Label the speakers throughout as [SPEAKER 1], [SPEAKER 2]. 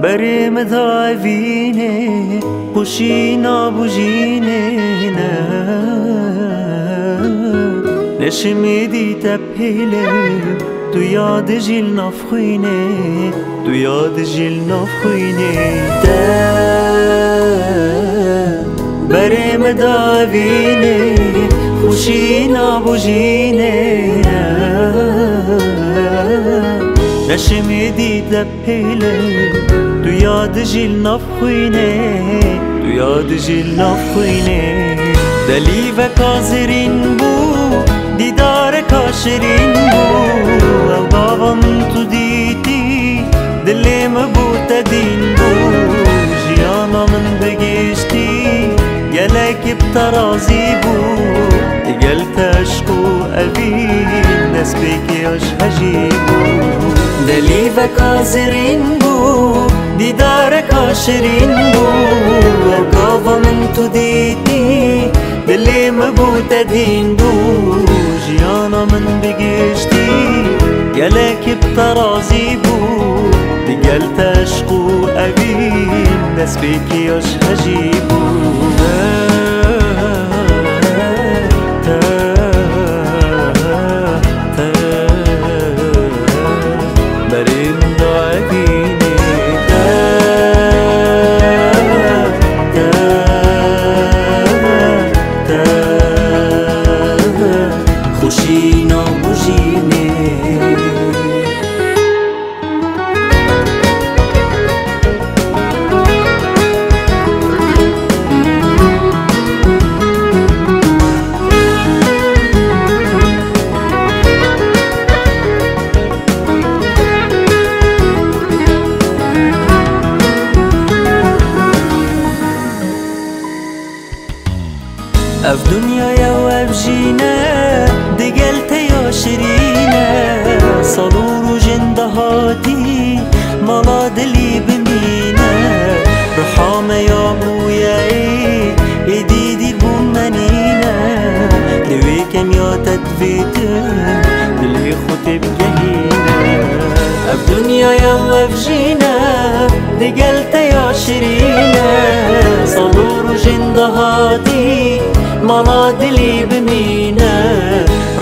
[SPEAKER 1] بریم دایوینه خوشینا بوجینه نه نشمیدی تپیله تو یاد جیل نفخوینه تو یاد جیل نفخوینه بریم دایوینه خوشینا بوجینه نشمیدی تپیله تو یاد جیل نفخوینه تو یاد جیل نفخوینه دلی و کازرین بو دیدار کاشرین بو او بابا من تو دیدی دلیم بو تدین بو جیانا من بگشتی گلک بترازی بو قلت عشقو اوین دست بکیاش هجی بو دلی و کازرین بو دیدار کاشرین بو و گاوا من تو دیدی دلیم بو تدین بو جیانا من بگشتی گلک بترازی بو قلت عشقو اوین دست بکیاش هجی بو خوشینا بوجینه اف دنيا واف جينا دقلت يا شرينا صلور وجندهاتي مالا دلي بمينا رحامة يا بويا ايدي بومنينا دويكم يا تدفيتن دلي خطب جهينا اف دنيا واف جينا دقلت يا شرينا صلور وجندهاتي مالا دلي بمينا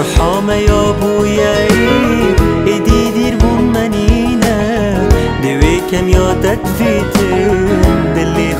[SPEAKER 1] رحامة يا بويا ايدي دير بومنينا دويكم يا تدفيتن دلي